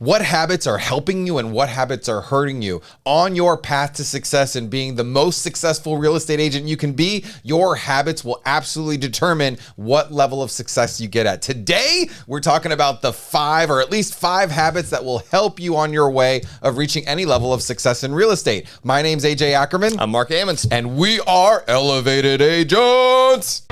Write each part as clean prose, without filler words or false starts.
What habits are helping you and what habits are hurting you on your path to success and being the most successful real estate agent you can be? Your habits will absolutely determine what level of success you get at. Today, we're talking about the 5 or at least 5 habits that will help you on your way of reaching any level of success in real estate. My name's AJ Ackerman. I'm Mark Ammons. And we are Elevated Agents.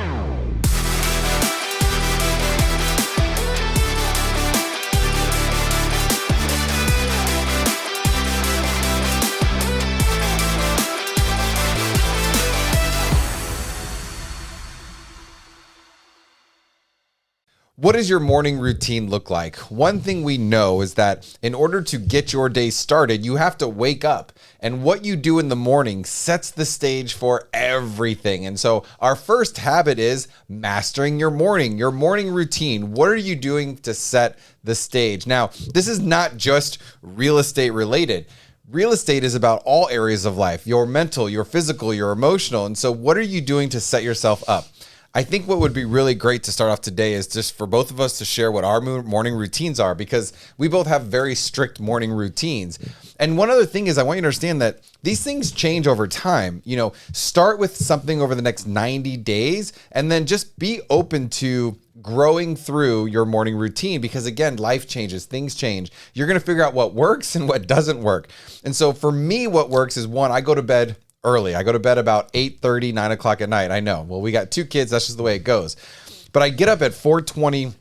What does your morning routine look like? One thing we know is that in order to get your day started, you have to wake up. And what you do in the morning sets the stage for everything. And so our first habit is mastering your morning routine. What are you doing to set the stage? Now, this is not just real estate related. Real estate is about all areas of life, your mental, your physical, your emotional. And so what are you doing to set yourself up? I think what would be really great to start off today is just for both of us to share what our morning routines are, because we both have very strict morning routines. And one other thing is I want you to understand that these things change over time. You know, start with something over the next 90 days and then just be open to growing through your morning routine, because again, life changes, things change. You're going to figure out what works and what doesn't work. And so for me, what works is one, I go to bed early. I go to bed about 8:30, 9 o'clock at night. I know. Well, we got 2 kids. That's just the way it goes. But I get up at 4:20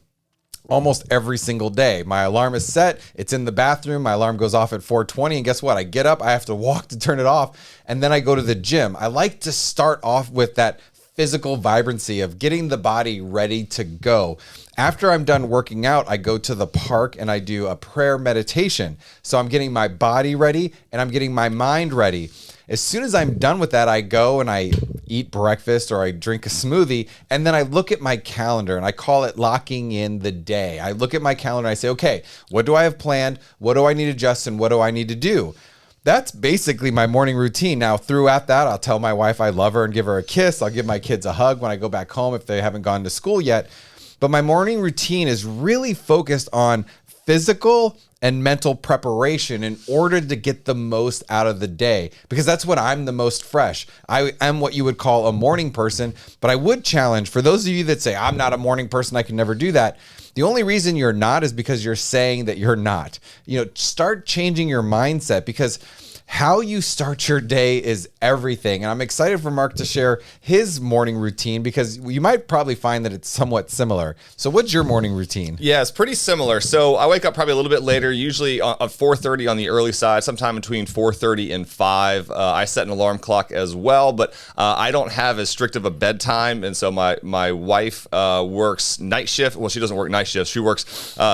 almost every single day. My alarm is set. It's in the bathroom. My alarm goes off at 4:20. And guess what? I get up. I have to walk to turn it off. And then I go to the gym. I like to start off with that physical vibrancy of getting the body ready to go. After I'm done working out, I go to the park and I do a prayer meditation. So I'm getting my body ready and I'm getting my mind ready. As soon as I'm done with that, I go and I eat breakfast or I drink a smoothie, and then I look at my calendar and I call it locking in the day. I look at my calendar and I say, okay, what do I have planned? What do I need to adjust and what do I need to do? That's basically my morning routine. Now, throughout that, I'll tell my wife I love her and give her a kiss. I'll give my kids a hug when I go back home if they haven't gone to school yet. But my morning routine is really focused on physical and mental preparation in order to get the most out of the day, because that's when I'm the most fresh. I am what you would call a morning person, but I would challenge for those of you that say, I'm not a morning person, I can never do that. The only reason you're not is because you're saying that you're not. You know, start changing your mindset, because how you start your day is everything. And I'm excited for Mark to share his morning routine, because you might probably find that it's somewhat similar. So what's your morning routine? Yeah, it's pretty similar. So I wake up probably a little bit later, usually at 4:30 on the early side, sometime between 4:30 and 5. I set an alarm clock as well, but I don't have as strict of a bedtime. And so my wife works night shift. Well, she doesn't work night shifts. She works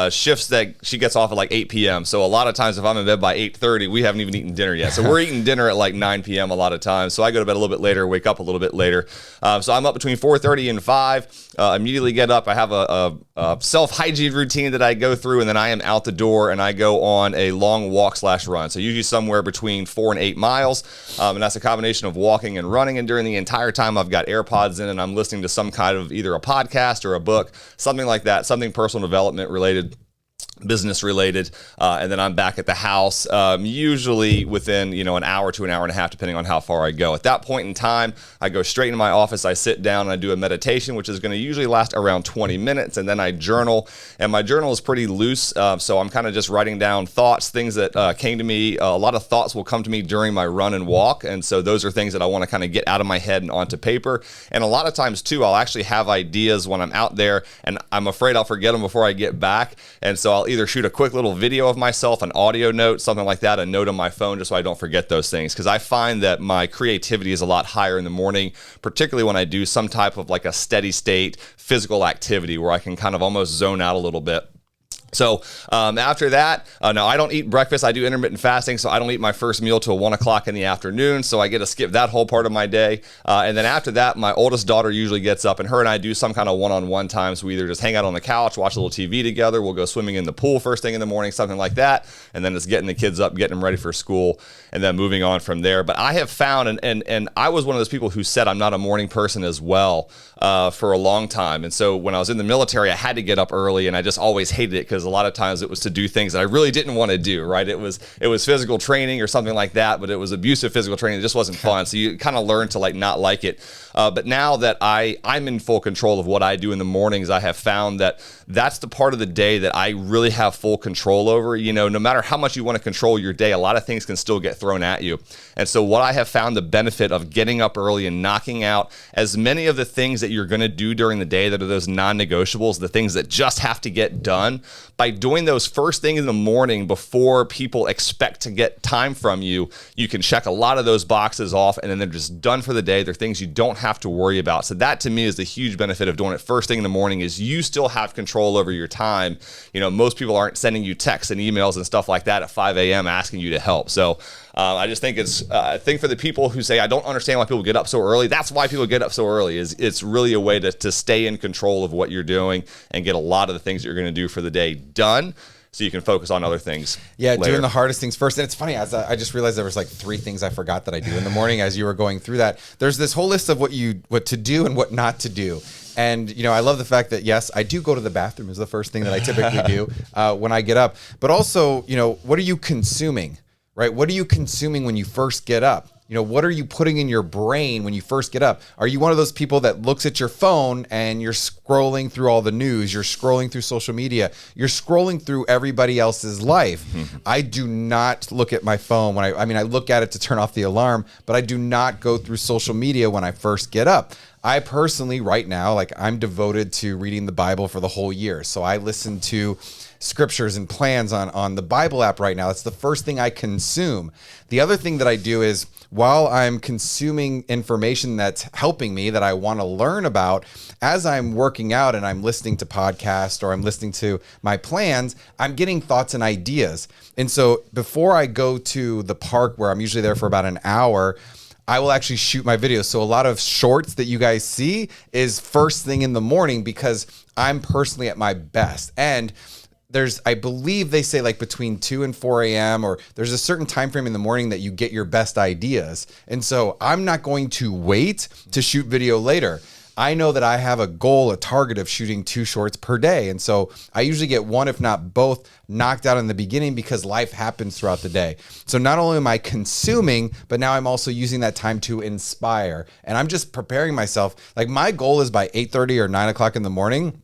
shifts that she gets off at like 8 p.m. So a lot of times if I'm in bed by 8:30, we haven't even eaten dinner yet. So we're eating dinner at like 9 p.m. a lot of times. So I go to bed a little bit later, wake up a little bit later. So I'm up between 4:30 and 5. Immediately get up. I have a self-hygiene routine that I go through, and then I am out the door and I go on a long walk/run. So usually somewhere between 4 and 8 miles. And that's a combination of walking and running. And during the entire time, I've got AirPods in and I'm listening to some kind of either a podcast or a book, something like that, something personal development related, business related, and then I'm back at the house, usually within an hour to an hour and a half, depending on how far I go. At that point in time, I go straight into my office, I sit down and I do a meditation, which is going to usually last around 20 minutes, and then I journal, and my journal is pretty loose, so I'm kind of just writing down thoughts, things that came to me. A lot of thoughts will come to me during my run and walk, and so those are things that I want to kind of get out of my head and onto paper. And a lot of times too, I'll actually have ideas when I'm out there, and I'm afraid I'll forget them before I get back, and so I'll either shoot a quick little video of myself, an audio note, something like that, a note on my phone, just so I don't forget those things. Because I find that my creativity is a lot higher in the morning, particularly when I do some type of like a steady state physical activity where I can kind of almost zone out a little bit. So after that, no, I don't eat breakfast. I do intermittent fasting, so I don't eat my first meal till 1 o'clock in the afternoon. So I get to skip that whole part of my day. And then after that, my oldest daughter usually gets up, and her and I do some kind of one-on-one time. So we either just hang out on the couch, watch a little TV together. We'll go swimming in the pool first thing in the morning, something like that. And then it's getting the kids up, getting them ready for school, and then moving on from there. But I have found, and I was one of those people who said I'm not a morning person as well for a long time. And so when I was in the military, I had to get up early, and I just always hated it because a lot of times it was to do things that I really didn't want to do, right? It was physical training or something like that, but it was abusive physical training. It just wasn't fun. So you kind of learn to like not like it. But now that I'm in full control of what I do in the mornings, I have found that that's the part of the day that I really have full control over. You know, no matter how much you want to control your day, a lot of things can still get thrown at you. And so what I have found the benefit of getting up early and knocking out as many of the things that you're going to do during the day that are those non-negotiables, the things that just have to get done, by doing those first thing in the morning before people expect to get time from you, you can check a lot of those boxes off and then they're just done for the day. They're things you don't have to worry about. So that to me is the huge benefit of doing it first thing in the morning, is you still have control over your time. You know, most people aren't sending you texts and emails and stuff like that at 5 a.m. asking you to help. So I just think I think for the people who say, I don't understand why people get up so early, that's why people get up so early. Is it's really a way to stay in control of what you're doing and get a lot of the things that you're going to do for the day done, so you can focus on other things. Yeah, later. doing the hardest things first. And it's funny, as I just realized there was like 3 things I forgot that I do in the morning as you were going through that. There's this whole list of what to do and what not to do. And, you know, I love the fact that, yes, I do go to the bathroom is the first thing that I typically do when I get up. But also, you know, what are you consuming, right? What are you consuming when you first get up? You know, what are you putting in your brain when you first get up? Are you one of those people that looks at your phone and you're scrolling through all the news, you're scrolling through social media, you're scrolling through everybody else's life? I do not look at my phone when I look at it to turn off the alarm, but I do not go through social media when I first get up. I personally, right now, like, I'm devoted to reading the Bible for the whole year. So I listen to scriptures and plans on the Bible app right now. That's the first thing I consume. The other thing that I do is, while I'm consuming information that's helping me, that I want to learn about, as I'm working out and I'm listening to podcasts or I'm listening to my plans, I'm getting thoughts and ideas. And so before I go to the park, where I'm usually there for about an hour, I will actually shoot my videos. So a lot of shorts that you guys see is first thing in the morning, because I'm personally at my best. And I believe they say like between 2 and 4 a.m. or there's a certain time frame in the morning that you get your best ideas. And so I'm not going to wait to shoot video later. I know that I have a goal, a target of shooting 2 shorts per day. And so I usually get one, if not both, knocked out in the beginning, because life happens throughout the day. So not only am I consuming, but now I'm also using that time to inspire. And I'm just preparing myself. Like, my goal is by 8:30 or 9 o'clock in the morning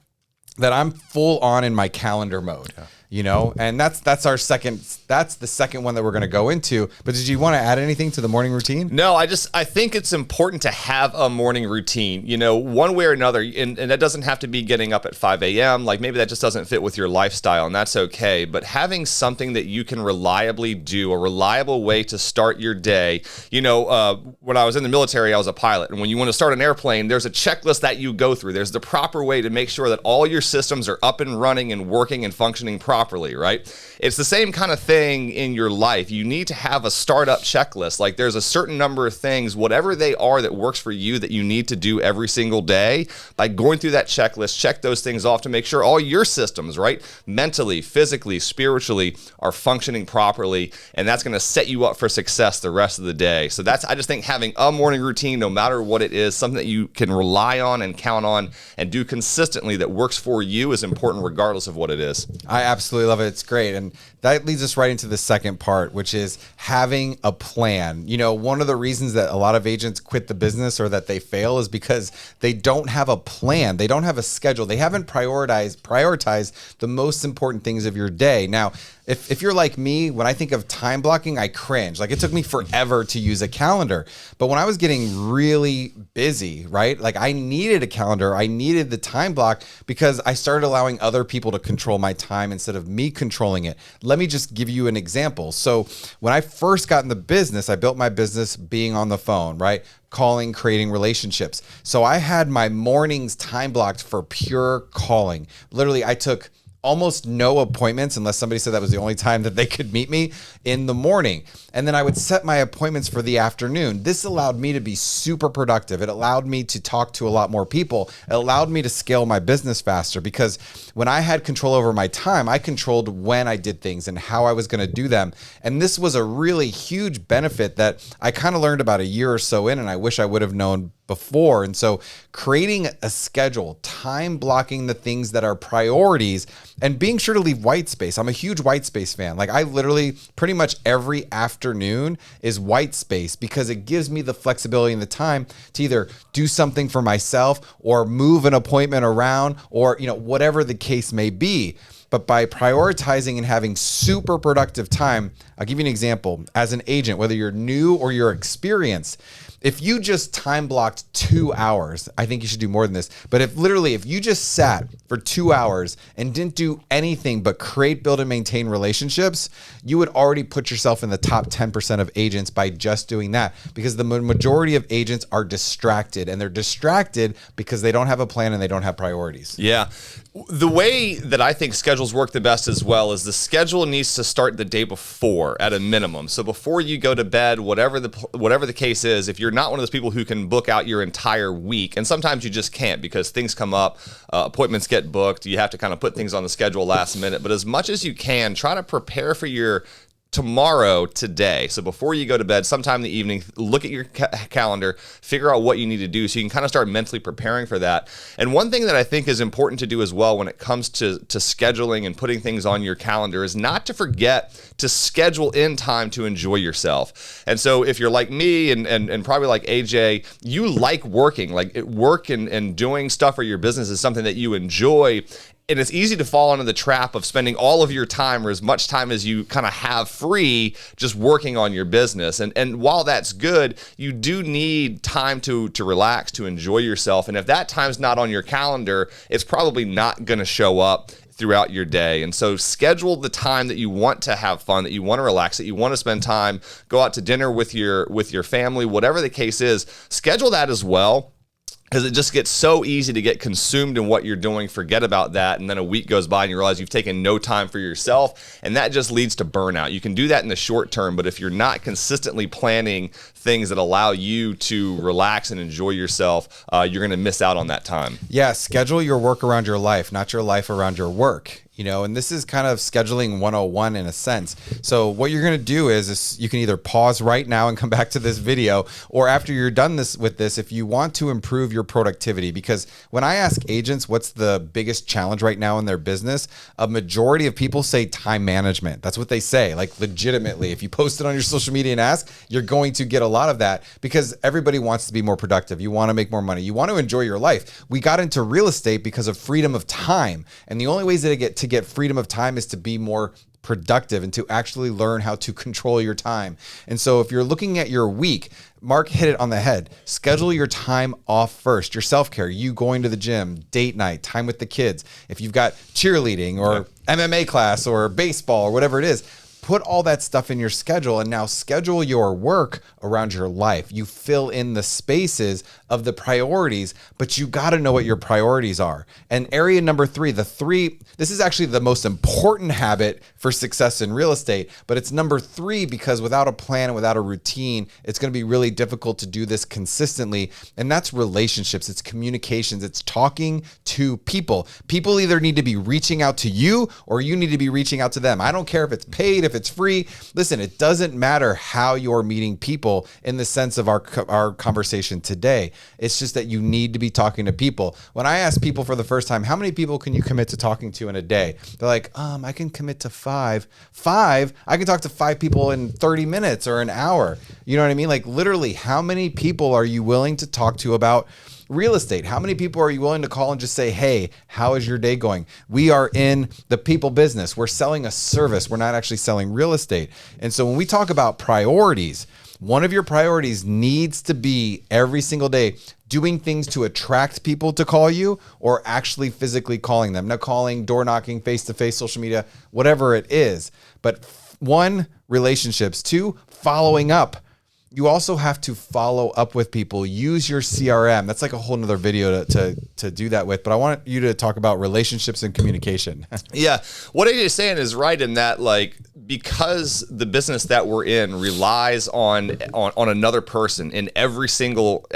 that I'm full on in my calendar mode. Yeah. You know, and that's the second one that we're going to go into. But did you want to add anything to the morning routine? No, I think it's important to have a morning routine, you know, one way or another. And that doesn't have to be getting up at 5 a.m. Like, maybe that just doesn't fit with your lifestyle, and that's okay. But having something that you can reliably do, a reliable way to start your day. You know, when I was in the military, I was a pilot. And when you want to start an airplane, there's a checklist that you go through. There's the proper way to make sure that all your systems are up and running and working and functioning properly, right? It's the same kind of thing in your life. You need to have a startup checklist. Like, there's a certain number of things, whatever they are, that works for you, that you need to do every single day. By going through that checklist, check those things off to make sure all your systems, right, mentally, physically, spiritually, are functioning properly, and that's going to set you up for success the rest of the day. So I just think having a morning routine, no matter what it is, something that you can rely on and count on and do consistently that works for you, is important regardless of what it is. I absolutely love it. It's great. And that leads us right into the second part, which is having a plan. You know, one of the reasons that a lot of agents quit the business or that they fail is because they don't have a plan. They don't have a schedule. They haven't prioritized the most important things of your day. Now, if you're like me, when I think of time blocking, I cringe. Like, it took me forever to use a calendar. But when I was getting really busy, right, like, I needed a calendar. I needed the time block, because I started allowing other people to control my time instead of me controlling it. Let me just give you an example. So when I first got in the business, I built my business being on the phone, right? Calling, creating relationships. So I had my mornings time blocked for pure calling. Literally, I took almost no appointments, unless somebody said that was the only time that they could meet me, in the morning. And then I would set my appointments for the afternoon. This allowed me to be super productive. It allowed me to talk to a lot more people. It allowed me to scale my business faster, because when I had control over my time, I controlled when I did things and how I was going to do them. And this was a really huge benefit that I kind of learned about a year or so in, and I wish I would have known before. And so creating a schedule, time blocking the things that are priorities, and being sure to leave white space. I'm a huge white space fan. Like I literally pretty much every afternoon is white space because it gives me the flexibility and the time to either do something for myself or move an appointment around or, whatever the case may be. But by prioritizing and having super productive time, I'll give you an example. As an agent, whether you're new or you're experienced, if you just time blocked 2 hours, I think you should do more than this. But if you just sat for 2 hours and didn't do anything but create, build, and maintain relationships, you would already put yourself in the top 10% of agents by just doing that. Because the majority of agents are distracted, and they're distracted because they don't have a plan and they don't have priorities. Yeah. The way that I think schedules work the best as well is the schedule needs to start the day before at a minimum. So before you go to bed, whatever the case is, if you're not one of those people who can book out your entire week, and sometimes you just can't because things come up, appointments get booked, you have to kind of put things on the schedule last minute. But as much as you can, try to prepare for your tomorrow today. So before you go to bed, sometime in the evening, look at your calendar, figure out what you need to do so you can kind of start mentally preparing for that. And one thing that I think is important to do as well when it comes to scheduling and putting things on your calendar is not to forget to schedule in time to enjoy yourself. And so if you're like me and probably like AJ, you like working, work and doing stuff for your business is something that you enjoy. And it's easy to fall into the trap of spending all of your time or as much time as you kind of have free just working on your business. And while that's good, you do need time to relax, to enjoy yourself. And if that time's not on your calendar, it's probably not going to show up throughout your day. And so schedule the time that you want to have fun, that you want to relax, that you want to spend time, go out to dinner with your family, whatever the case is, schedule that as well. Because it just gets so easy to get consumed in what you're doing, forget about that, and then a week goes by and you realize you've taken no time for yourself, and that just leads to burnout. You can do that in the short term, but if you're not consistently planning things that allow you to relax and enjoy yourself, you're going to miss out on that time. Yeah, schedule your work around your life, not your life around your work. And this is kind of scheduling 101 in a sense. So what you're going to do is you can either pause right now and come back to this video, or after you're done with this, if you want to improve your productivity, because when I ask agents what's the biggest challenge right now in their business, a majority of people say time management. That's what they say, like legitimately. If you post it on your social media and ask, you're going to get a lot of that because everybody wants to be more productive. You want to make more money. You want to enjoy your life. We got into real estate because of freedom of time. And the only ways to get freedom of time is to be more productive and to actually learn how to control your time. And so if you're looking at your week, Mark hit it on the head. Schedule your time off first. Your self-care, you going to the gym, date night, time with the kids. If you've got cheerleading or MMA class or baseball or whatever it is, put all that stuff in your schedule and now schedule your work around your life. You fill in the spaces of the priorities, but you got to know what your priorities are. And area number three, this is actually the most important habit for success in real estate, but it's number 3 because without a plan and without a routine, it's going to be really difficult to do this consistently. And that's relationships, it's communications, it's talking to people. People either need to be reaching out to you or you need to be reaching out to them. I don't care if it's paid, if it's free. Listen, it doesn't matter how you're meeting people in the sense of our conversation today. It's just that you need to be talking to people. When I ask people for the first time, how many people can you commit to talking to in a day? They're like, I can commit to 5. 5? I can talk to 5 people in 30 minutes or an hour. You know what I mean? Like literally, how many people are you willing to talk to about real estate? How many people are you willing to call and just say, hey, how is your day going? We are in the people business. We're selling a service. We're not actually selling real estate. And so when we talk about priorities, one of your priorities needs to be every single day doing things to attract people to call you or actually physically calling them. Now, calling, door knocking, face-to-face, social media, whatever it is. But 1, relationships. 2, following up. You also have to follow up with people. Use your CRM. That's like a whole nother video to do that with. But I want you to talk about relationships and communication. Yeah. What AJ is saying is right in that, like, because the business that we're in relies on another person in every single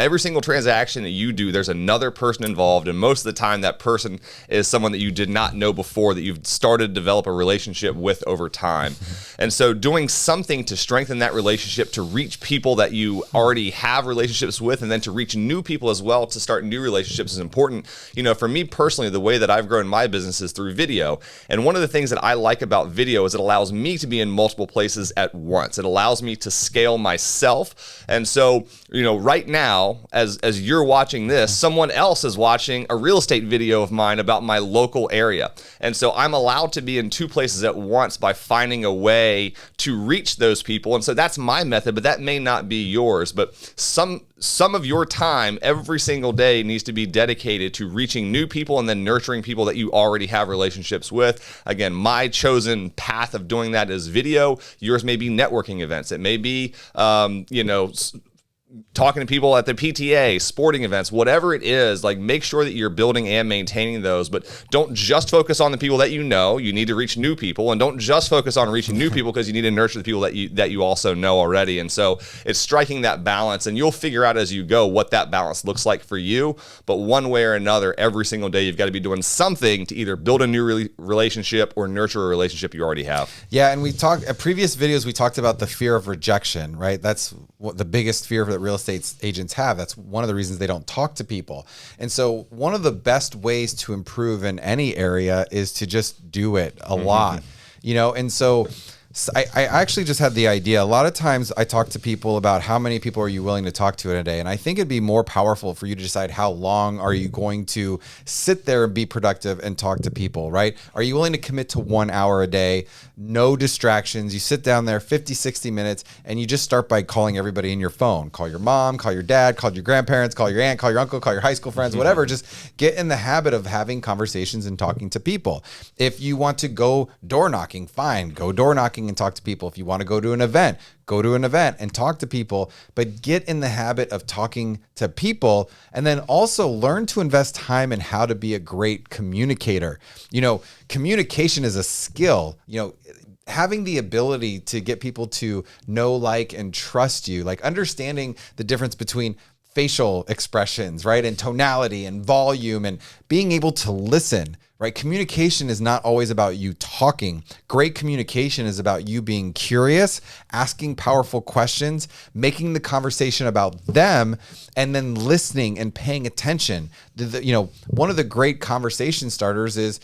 transaction that you do, there's another person involved. And most of the time that person is someone that you did not know before, that you've started to develop a relationship with over time. And so doing something to strengthen that relationship, to reach people that you already have relationships with, and then to reach new people as well, to start new relationships is important. You know, for me personally, the way that I've grown my business is through video. And one of the things that I like about video is it allows me to be in multiple places at once. It allows me to scale myself. And so, you know, right now, as you're watching this, someone else is watching a real estate video of mine about my local area. And so I'm allowed to be in two places at once by finding a way to reach those people. And so that's my method, but that may not be yours. But some of your time every single day needs to be dedicated to reaching new people and then nurturing people that you already have relationships with. Again, my chosen path of doing that is video. Yours may be networking events. It may be, talking to people at the PTA, sporting events, whatever it is. Like, make sure that you're building and maintaining those, but don't just focus on the people that you know. You need to reach new people, and don't just focus on reaching new people, because you need to nurture the people that you also know already. And so it's striking that balance, and you'll figure out as you go what that balance looks like for you. But one way or another, every single day, you've got to be doing something to either build a new relationship or nurture a relationship you already have. Yeah, and we talked at previous videos, we talked about the fear of rejection, right? That's what the biggest fear that real estate agents have. That's one of the reasons they don't talk to people. And so one of the best ways to improve in any area is to just do it a lot, you know? And so I actually just had the idea. A lot of times I talk to people about how many people are you willing to talk to in a day. And I think it'd be more powerful for you to decide how long are you going to sit there and be productive and talk to people, right? Are you willing to commit to 1 hour a day? No distractions. You sit down there 50, 60 minutes, and you just start by calling everybody in your phone. Call your mom, call your dad, call your grandparents, call your aunt, call your uncle, call your high school friends, whatever. Just get in the habit of having conversations and talking to people. If you want to go door knocking, fine, go door knocking and talk to people. If you want to go to an event, go to an event and talk to people, but get in the habit of talking to people, and then also learn to invest time in how to be a great communicator. You know, communication is a skill. You know, having the ability to get people to know, like, and trust you, like understanding the difference between facial expressions, right? And tonality and volume, and being able to listen, right? Communication is not always about you talking. Great communication is about you being curious, asking powerful questions, making the conversation about them, and then listening and paying attention. One of the great conversation starters is,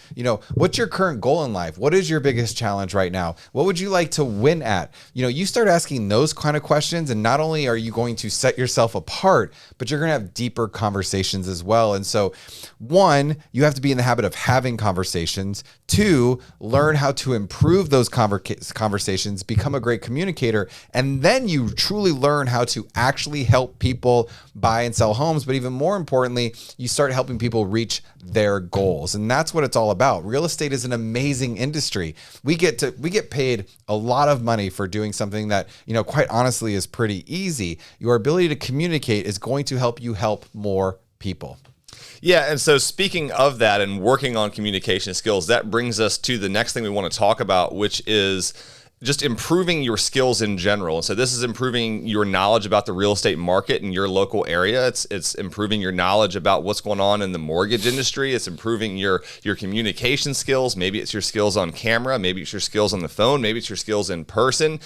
what's your current goal in life? What is your biggest challenge right now? What would you like to win at? You start asking those kind of questions, and not only are you going to set yourself apart, but you're going to have deeper conversations as well. And so, one, you have to be in the habit of having conversations. Two, learn how to improve those conversations, become a great communicator, and then you truly learn how to actually help people buy and sell homes. But even more importantly, you start helping people reach their goals. And that's what it's all about. Real estate is an amazing industry. We get paid a lot of money for doing something that, quite honestly is pretty easy. Your ability to communicate is going to help you help more people. Yeah, and so speaking of that and working on communication skills, that brings us to the next thing we want to talk about, which is just improving your skills in general. And so this is improving your knowledge about the real estate market in your local area. It's improving your knowledge about what's going on in the mortgage industry. It's improving your communication skills. Maybe it's your skills on camera. Maybe it's your skills on the phone. Maybe it's your skills in person.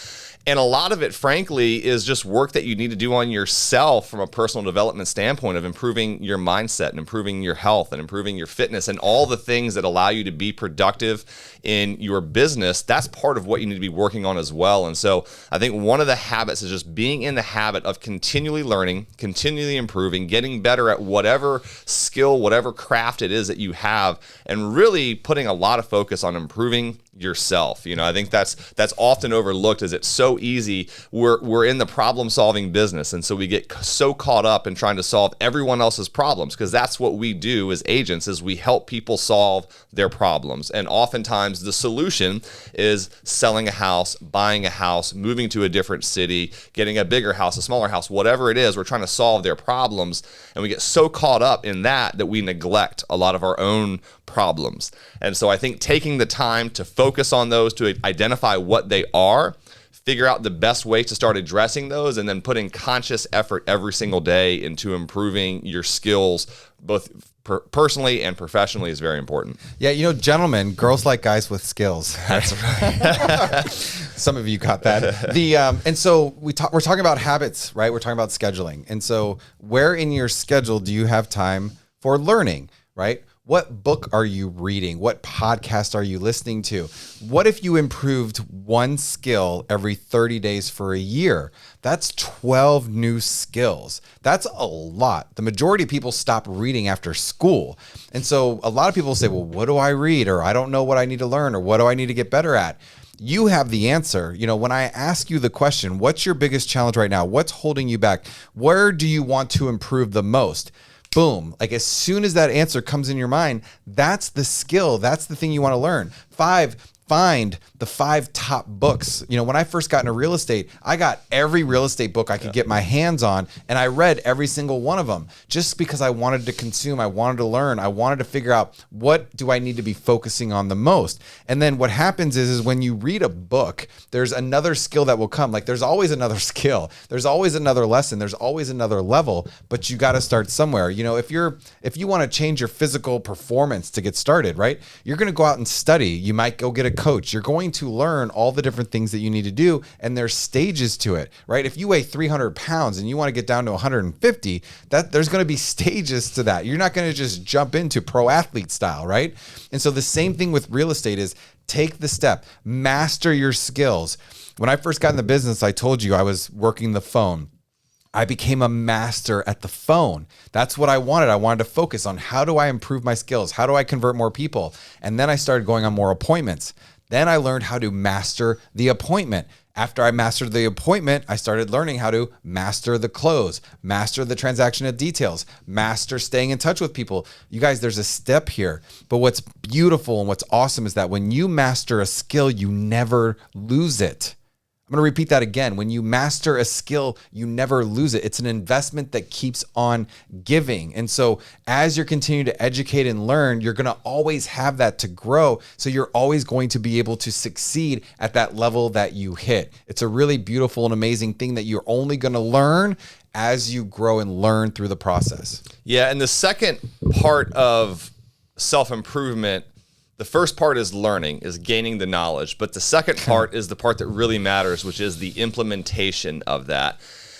And a lot of it, frankly, is just work that you need to do on yourself from a personal development standpoint of improving your mindset and improving your health and improving your fitness and all the things that allow you to be productive in your business. That's part of what you need to be working on as well. And so I think one of the habits is just being in the habit of continually learning, continually improving, getting better at whatever skill, whatever craft it is that you have, and really putting a lot of focus on improving yourself. I think that's often overlooked, as it's so easy. We're in the problem solving business, and so we get so caught up in trying to solve everyone else's problems, because that's what we do as agents, is we help people solve their problems. And oftentimes the solution is selling a house, buying a house, moving to a different city, getting a bigger house, a smaller house, whatever it is. We're trying to solve their problems, and we get so caught up in that we neglect a lot of our own problems. And so I think taking the time to focus on those, to identify what they are, figure out the best way to start addressing those, and then putting conscious effort every single day into improving your skills, both personally and professionally, is very important. Yeah, gentlemen, girls like guys with skills. That's right. Some of you got that. And so we're talking about habits, right? We're talking about scheduling. And so where in your schedule do you have time for learning, right? What book are you reading? What podcast are you listening to? What if you improved one skill every 30 days for a year? That's 12 new skills. That's a lot. The majority of people stop reading after school. And so a lot of people say, well, what do I read? Or I don't know what I need to learn, or what do I need to get better at? You have the answer. When I ask you the question, what's your biggest challenge right now? What's holding you back? Where do you want to improve the most? Boom. Like as soon as that answer comes in your mind, that's the skill. That's the thing you want to learn. 5, find the 5 top books. When I first got into real estate, I got every real estate book I could get my hands on, and I read every single one of them just because I wanted to consume, I wanted to learn, I wanted to figure out what do I need to be focusing on the most. And then what happens is when you read a book, there's another skill that will come. Like there's always another skill, there's always another lesson, there's always another level, but you got to start somewhere. If you want to change your physical performance to get started, right? You're going to go out and study. You might go get a coach. You're going to learn all the different things that you need to do, and there's stages to it, right? If you weigh 300 pounds and you want to get down to 150, there's going to be stages to that. You're not going to just jump into pro athlete style, right? And so the same thing with real estate is take the step, master your skills. When I first got in the business, I told you I was working the phone. I became a master at the phone. That's what I wanted. I wanted to focus on how do I improve my skills? How do I convert more people? And then I started going on more appointments. Then I learned how to master the appointment. After I mastered the appointment, I started learning how to master the close, master the transactional details, master staying in touch with people. You guys, there's a step here. But what's beautiful and what's awesome is that when you master a skill, you never lose it. I'm going to repeat that again. When you master a skill, you never lose it. It's an investment that keeps on giving. And so as you're continuing to educate and learn, you're going to always have that to grow. So you're always going to be able to succeed at that level that you hit. It's a really beautiful and amazing thing that you're only going to learn as you grow and learn through the process. Yeah. And the second part of self-improvement, the first part is learning, is gaining the knowledge. But the second part is the part that really matters, which is the implementation of that.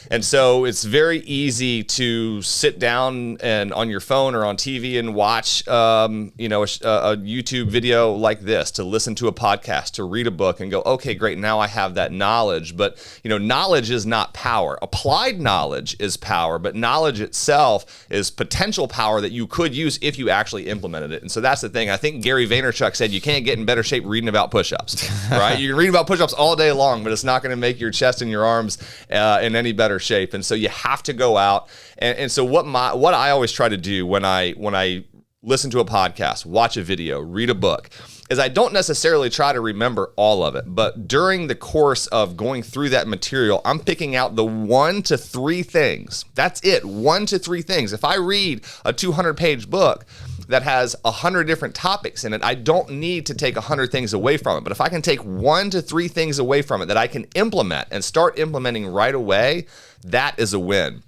And so it's very easy to sit down and on your phone or on TV and watch, a YouTube video like this, to listen to a podcast, to read a book and go, okay, great, now I have that knowledge. But, knowledge is not power. Applied knowledge is power, but knowledge itself is potential power that you could use if you actually implemented it. And so that's the thing. I think Gary Vaynerchuk said you can't get in better shape reading about push-ups, right? You can read about push-ups all day long, but it's not going to make your chest and your arms in any better shape. And so you have to go out. And so what I always try to do when I listen to a podcast, watch a video, read a book, is I don't necessarily try to remember all of it, but during the course of going through that material, I'm picking out the 1 to 3 things. That's it, 1 to 3 things. If I read a 200-page book that has 100 different topics in it, I don't need to take 100 things away from it. But if I can take 1 to 3 things away from it that I can implement and start implementing right away, that is a win.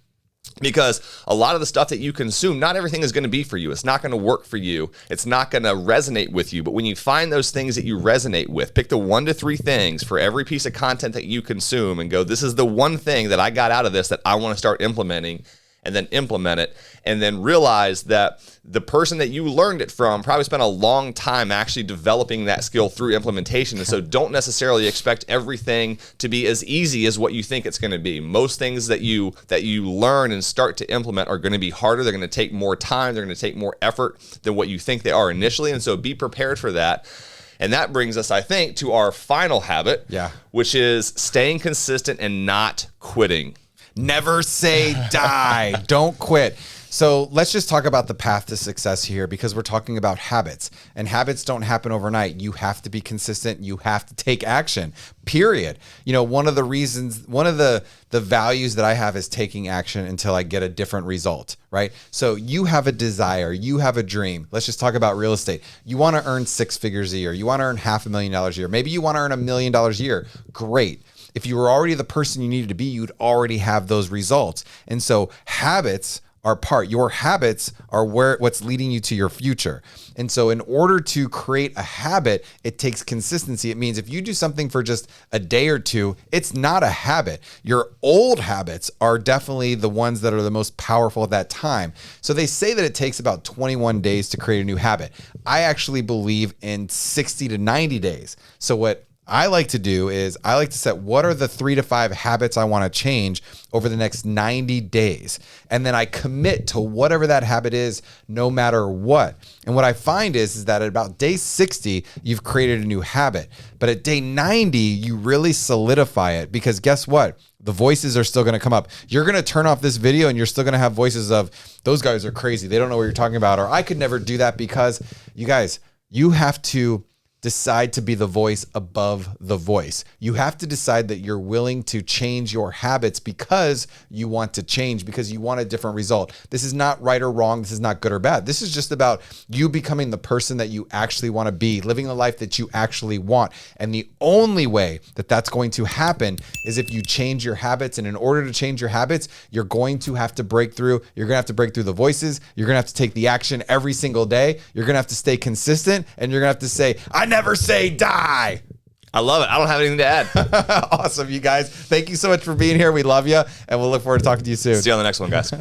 Because a lot of the stuff that you consume, not everything is going to be for you. It's not going to work for you. It's not going to resonate with you. But when you find those things that you resonate with, pick the 1 to 3 things for every piece of content that you consume and go, this is the one thing that I got out of this that I want to start implementing, and then implement it, and then realize that the person that you learned it from probably spent a long time actually developing that skill through implementation. And so don't necessarily expect everything to be as easy as what you think it's going to be. Most things that you learn and start to implement are going to be harder. They're going to take more time. They're going to take more effort than what you think they are initially. And so be prepared for that. And that brings us, I think, to our final habit, which is staying consistent and not quitting. Never say die. Don't quit. So let's just talk about the path to success here, because we're talking about habits, and habits don't happen overnight. You have to be consistent. You have to take action, period. One of the values that I have is taking action until I get a different result, right? So you have a desire, you have a dream. Let's just talk about real estate. You want to earn 6 figures a year. You want to earn $500,000 a year. Maybe you want to earn $1 million a year. Great. if you were already the person you needed to be, you'd already have those results. And so habits your habits are what's leading you to your future. And so in order to create a habit, it takes consistency. It means if you do something for just a day or two, it's not a habit. Your old habits are definitely the ones that are the most powerful at that time. So they say that it takes about 21 days to create a new habit. I actually believe in 60 to 90 days. So what I like to do is I like to set what are the 3 to 5 habits I want to change over the next 90 days. And then I commit to whatever that habit is, no matter what. And what I find is that at about day 60, you've created a new habit. But at day 90, you really solidify it, because guess what? The voices are still going to come up. You're going to turn off this video and you're still going to have voices of, those guys are crazy. They don't know what you're talking about. Or I could never do that, because you guys, you have to decide to be the voice above the voice. You have to decide that you're willing to change your habits because you want to change, because you want a different result. This is not right or wrong. This is not good or bad. This is just about you becoming the person that you actually want to be, living the life that you actually want. And the only way that that's going to happen is if you change your habits. And in order to change your habits, you're going to have to break through. You're going to have to break through the voices. You're going to have to take the action every single day. You're going to have to stay consistent, and you're going to have to say, I never say die. I love it. I don't have anything to add. Awesome, you guys. Thank you so much for being here. We love you, and we'll look forward to talking to you soon. See you on the next one, guys.